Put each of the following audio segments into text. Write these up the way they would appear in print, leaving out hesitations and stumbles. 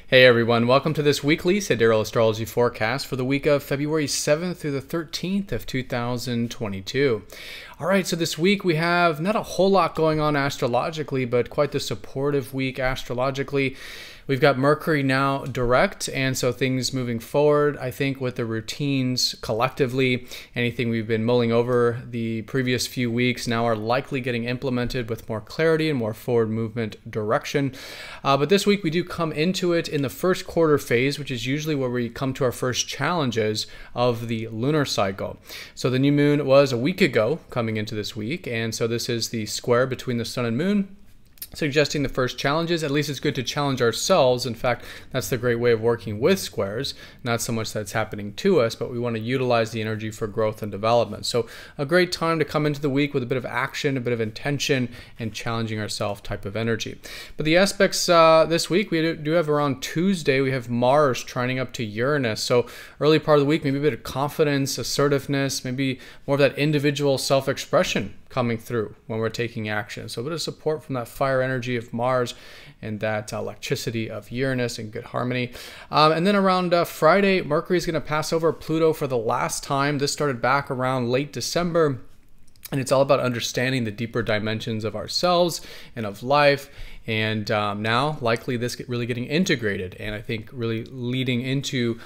Hey everyone, welcome to this weekly Sidereal astrology forecast for the week of February 7th through the 13th of 2022. All right, so this week we have not a whole lot going on astrologically, but quite the supportive week astrologically. We've got Mercury now direct, and so things moving forward, I think, with the routines collectively, anything we've been mulling over the previous few weeks now are likely getting implemented with more clarity and more forward movement direction. But this week we do come into it in the first quarter phase, which is usually where we come to our first challenges of the lunar cycle. So the new moon was a week ago coming into this week, and so this is the square between the sun and moon, suggesting the first challenges. At least it's good to challenge ourselves. In fact, that's the great way of working with squares. Not so much that's happening to us, but we want to utilize the energy for growth and development. So a great time to come into the week with a bit of action, a bit of intention, and challenging ourselves type of energy. But the aspects this week, we do have around Tuesday, we have Mars trining up to Uranus. So early part of the week, maybe a bit of confidence, assertiveness, maybe more of that individual self-expression coming through when we're taking action. So a bit of support from that fire energy of Mars and that electricity of Uranus in good harmony. And then around Friday, Mercury is going to pass over Pluto for the last time. This started back around late December, and it's all about understanding the deeper dimensions of ourselves and of life. And now likely this really getting integrated, and I think really leading into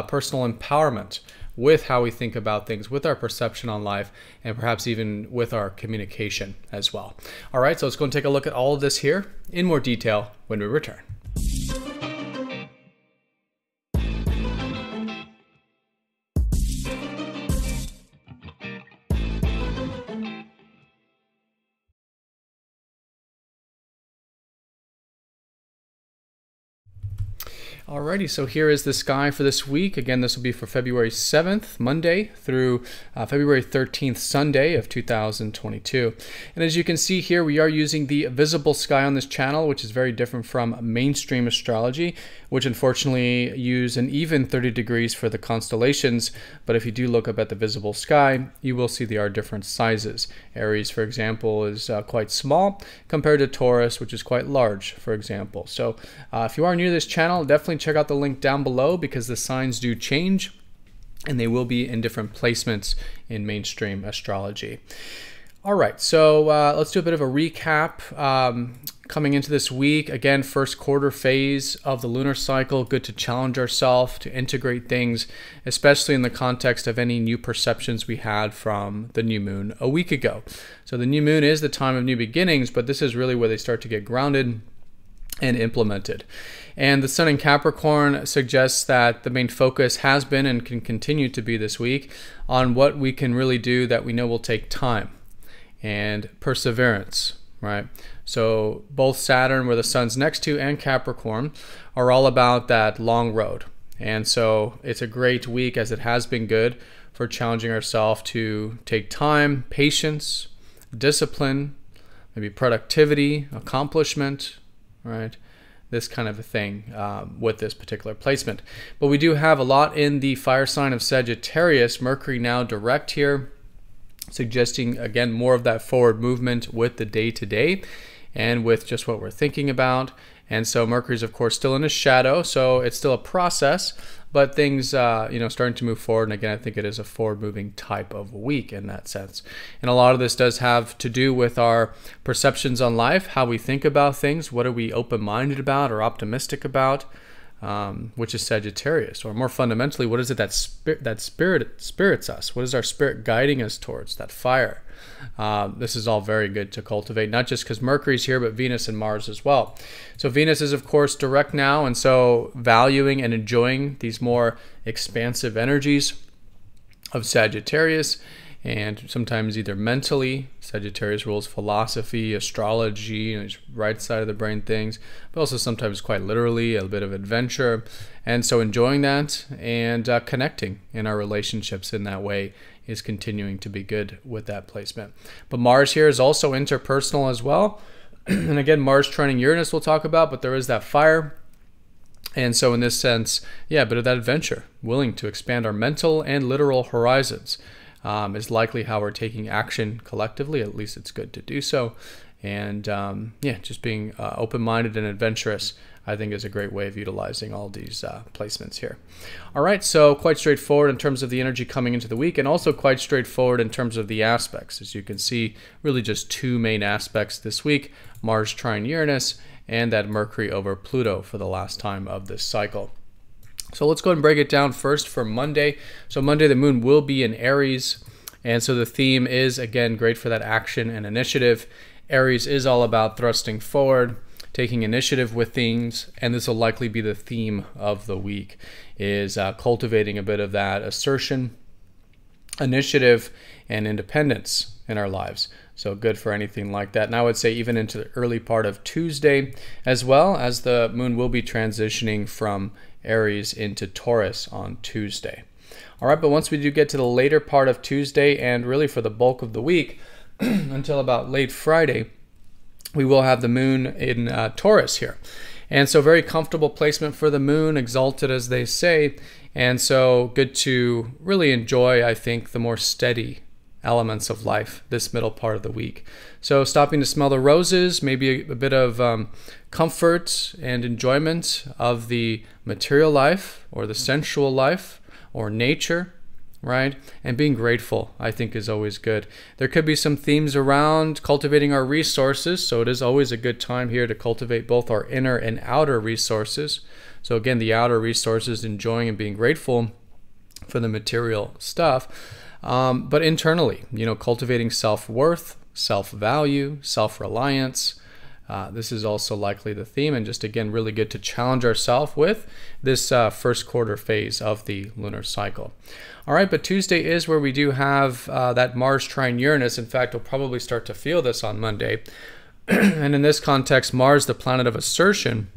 personal empowerment with how we think about things, with our perception on life, and perhaps even with our communication as well. All right, so let's go and take a look at all of this here in more detail when we return. Alrighty, so here is the sky for this week. Again, this will be for February 7th, Monday, through February 13th, Sunday of 2022. And as you can see here, we are using the visible sky on this channel, which is very different from mainstream astrology, which unfortunately use an even 30 degrees for the constellations. But if you do look up at the visible sky, you will see they are different sizes. Aries, for example, is quite small compared to Taurus, which is quite large, for example. So if you are new to this channel, definitely check out the link down below, because the signs do change and they will be in different placements in mainstream astrology. All right, so let's do a bit of a recap. Coming into this week, again, first quarter phase of the lunar cycle, good to challenge ourselves, to integrate things, especially in the context of any new perceptions we had from the new moon a week ago. So the new moon is the time of new beginnings, but this is really where they start to get grounded and implemented. And the sun in Capricorn suggests that the main focus has been and can continue to be this week on what we can really do that we know will take time and perseverance, right? So both Saturn, where the sun's next to, and Capricorn are all about that long road. And so it's a great week, as it has been good, for challenging ourselves to take time, patience, discipline, maybe productivity, accomplishment, right? This kind of a thing with this particular placement. But we do have a lot in the fire sign of Sagittarius, Mercury now direct here, suggesting again more of that forward movement with the day-to-day and with just what we're thinking about. And so Mercury's of course still in a shadow, so it's still a process, but things starting to move forward. And again, I think it is a forward moving type of week in that sense. And a lot of this does have to do with our perceptions on life, how we think about things, what are we open-minded about or optimistic about, which is Sagittarius. Or more fundamentally, what is it that spirits us? What is our spirit guiding us towards? That fire. This is all very good to cultivate, not just because Mercury's here, but Venus and Mars as well. So Venus is of course direct now, and so valuing and enjoying these more expansive energies of Sagittarius, and sometimes either mentally, Sagittarius rules philosophy, astrology, right side of the brain things, but also sometimes quite literally a bit of adventure. And so enjoying that and connecting in our relationships in that way is continuing to be good with that placement. But Mars here is also interpersonal as well. And again, Mars trining Uranus we'll talk about, but there is that fire. And so in this sense, yeah, a bit of that adventure, willing to expand our mental and literal horizons. Is likely how we're taking action collectively. At least it's good to do so. And yeah, just being open-minded and adventurous I think is a great way of utilizing all these placements here. All right, so quite straightforward in terms of the energy coming into the week, and also quite straightforward in terms of the aspects. As you can see, really just two main aspects this week: Mars trine Uranus and that Mercury over Pluto for the last time of this cycle. So let's go ahead and break it down first for Monday. So Monday, the moon will be in Aries, and so the theme is, again, great for that action and initiative. Aries is all about thrusting forward, taking initiative with things, and this will likely be the theme of the week, is cultivating a bit of that assertion, initiative, and independence in our lives. So good for anything like that. And I would say even into the early part of Tuesday, as well as the moon will be transitioning from Aries into Taurus on Tuesday. All right, but once we do get to the later part of Tuesday, and really for the bulk of the week, until about late Friday, we will have the moon in Taurus here. And so very comfortable placement for the moon, exalted as they say. And so good to really enjoy, I think, the more steady elements of life this middle part of the week. So stopping to smell the roses, maybe a bit of comfort and enjoyment of the material life or the sensual life or nature, right? And being grateful, I think, is always good. There could be some themes around cultivating our resources, so it is always a good time here to cultivate both our inner and outer resources. So again, the outer resources, enjoying and being grateful for the material stuff, but internally, cultivating self-worth, self-value, self-reliance. This is also likely the theme, and just again, really good to challenge ourselves with this first quarter phase of the lunar cycle. All right, but Tuesday is where we do have that Mars trine Uranus. In fact, we'll probably start to feel this on Monday. And in this context, Mars, the planet of assertion,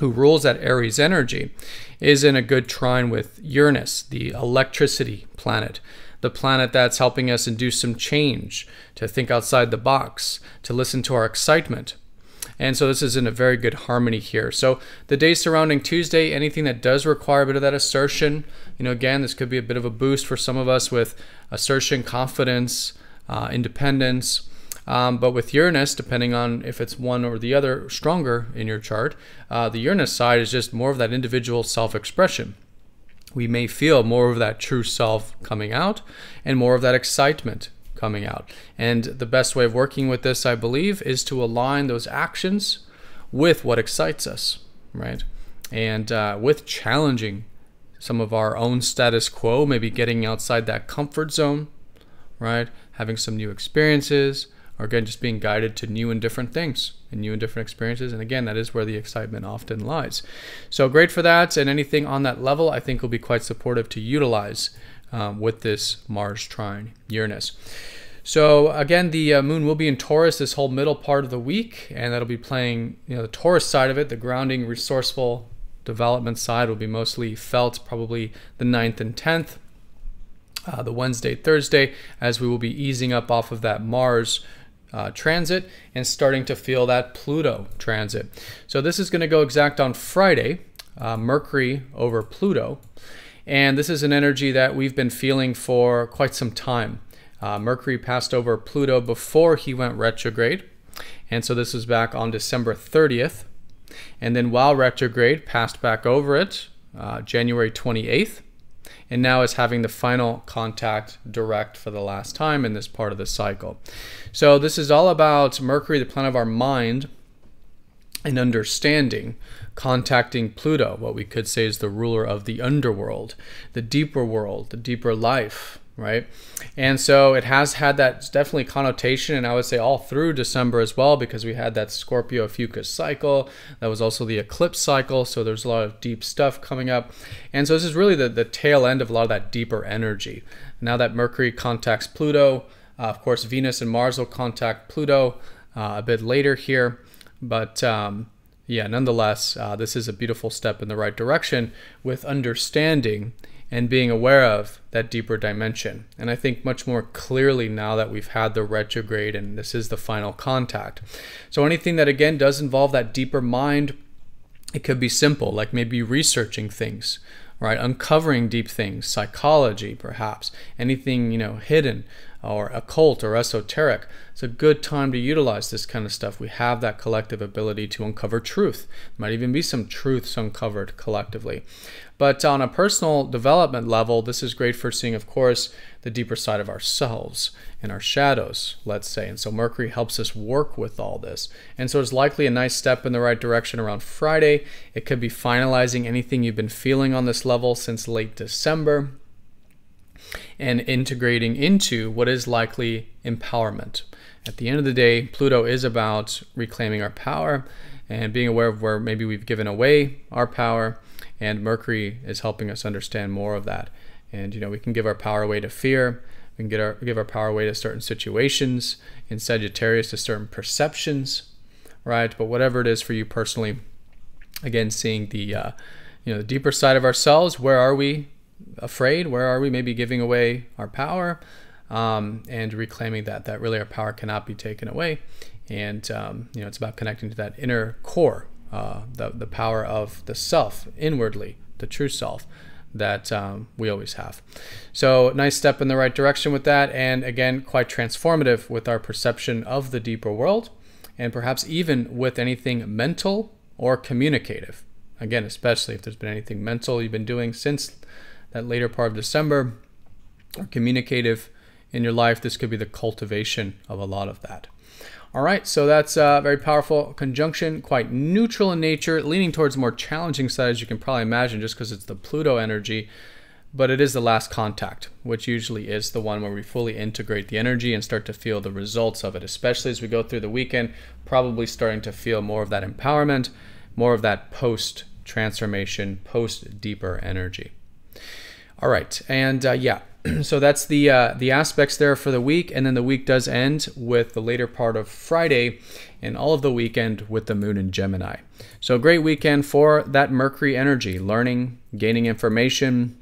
who rules that Aries energy, is in a good trine with Uranus, the electricity planet, the planet that's helping us induce some change, to think outside the box, to listen to our excitement. And so this is in a very good harmony here. So the day surrounding Tuesday, anything that does require a bit of that assertion, again, this could be a bit of a boost for some of us with assertion, confidence, independence. But with Uranus, depending on if it's one or the other stronger in your chart, the Uranus side is just more of that individual self-expression. We may feel more of that true self coming out and more of that excitement coming out. And the best way of working with this, I believe, is to align those actions with what excites us, right? And with challenging some of our own status quo, maybe getting outside that comfort zone, right? Having some new experiences, or again, just being guided to new and different things and new and different experiences. And again, that is where the excitement often lies. So great for that. And anything on that level, I think will be quite supportive to utilize with this Mars trine Uranus. So again, the moon will be in Taurus this whole middle part of the week, and that'll be playing, the Taurus side of it, the grounding, resourceful development side will be mostly felt probably the 9th and 10th, the Wednesday, Thursday, as we will be easing up off of that Mars transit and starting to feel that Pluto transit. So this is going to go exact on Friday, Mercury over Pluto. And this is an energy that we've been feeling for quite some time. Mercury passed over Pluto before he went retrograde. And so this was back on December 30th. And then while retrograde, passed back over it January 28th. And now is having the final contact direct for the last time in this part of the cycle. So this is all about Mercury, the planet of our mind, and understanding, contacting Pluto, what we could say is the ruler of the underworld, the deeper world, the deeper life, right? And so it has had that definitely connotation, and I would say all through December as well, because we had that Scorpio Ophiuchus cycle. That was also the eclipse cycle, so there's a lot of deep stuff coming up. And so this is really the tail end of a lot of that deeper energy. Now that Mercury contacts Pluto, of course Venus and Mars will contact Pluto a bit later here, but yeah, nonetheless, this is a beautiful step in the right direction with understanding and being aware of that deeper dimension. And I think much more clearly now that we've had the retrograde and this is the final contact. So anything that again does involve that deeper mind, it could be simple, like maybe researching things, right? Uncovering deep things, psychology perhaps, anything, hidden, or occult or esoteric, it's a good time to utilize this kind of stuff. We have that collective ability to uncover truth. There might even be some truths uncovered collectively. But on a personal development level, this is great for seeing, of course, the deeper side of ourselves and our shadows, let's say. And so Mercury helps us work with all this. And so it's likely a nice step in the right direction around Friday. It could be finalizing anything you've been feeling on this level since late December and integrating into what is likely empowerment. At the end of the day, Pluto is about reclaiming our power and being aware of where maybe we've given away our power. And Mercury is helping us understand more of that. And, we can give our power away to fear. We can give our power away to certain situations. In Sagittarius, to certain perceptions, right? But whatever it is for you personally, again, seeing the, the deeper side of ourselves. Where are we afraid? Where are we maybe giving away our power? And reclaiming that really our power cannot be taken away. And, it's about connecting to that inner core. The power of the self inwardly, the true self that we always have. So nice step in the right direction with that, and again quite transformative with our perception of the deeper world, and perhaps even with anything mental or communicative. Again, especially if there's been anything mental you've been doing since that later part of December, or communicative in your life, this could be the cultivation of a lot of that. All right, so that's a very powerful conjunction, quite neutral in nature, leaning towards a more challenging side, as you can probably imagine, just because it's the Pluto energy, but it is the last contact, which usually is the one where we fully integrate the energy and start to feel the results of it, especially as we go through the weekend, probably starting to feel more of that empowerment, more of that post-transformation, post-deeper energy. All right, and so that's the aspects there for the week, and then the week does end with the later part of Friday and all of the weekend with the moon in Gemini. So a great weekend for that Mercury energy, learning, gaining information,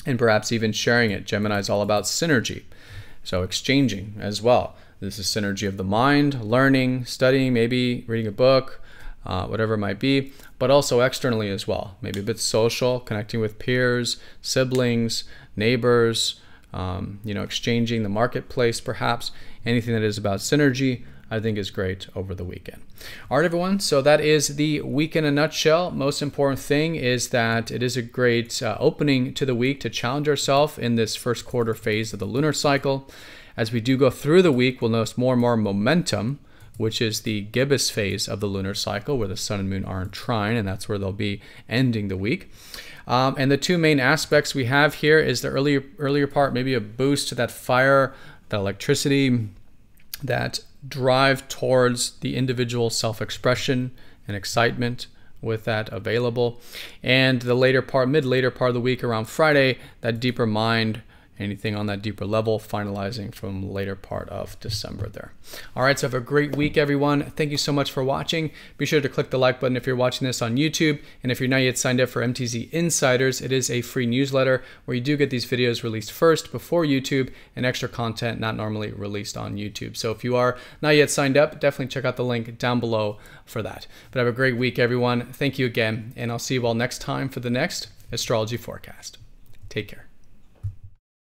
and perhaps even sharing it. Gemini is all about synergy, so exchanging as well. This is synergy of the mind, learning, studying, maybe reading a book, whatever it might be, but also externally as well. Maybe a bit social, connecting with peers, siblings, neighbors, exchanging the marketplace, perhaps. Anything that is about synergy, I think is great over the weekend. All right, everyone. So that is the week in a nutshell. Most important thing is that it is a great opening to the week to challenge ourselves in this first quarter phase of the lunar cycle. As we do go through the week, we'll notice more and more momentum, which is the gibbous phase of the lunar cycle, where the sun and moon are in trine, and that's where they'll be ending the week. And the two main aspects we have here is the earlier part, maybe a boost to that fire, that electricity, that drive towards the individual self-expression and excitement with that available. And the later part, mid-later part of the week around Friday, that deeper mind, anything on that deeper level, finalizing from the later part of December there. All right, so have a great week, everyone. Thank you so much for watching. Be sure to click the like button if you're watching this on YouTube. And if you're not yet signed up for MTZ Insiders, it is a free newsletter where you do get these videos released first before YouTube, and extra content not normally released on YouTube. So if you are not yet signed up, definitely check out the link down below for that. But have a great week, everyone. Thank you again, and I'll see you all next time for the next astrology forecast. Take care.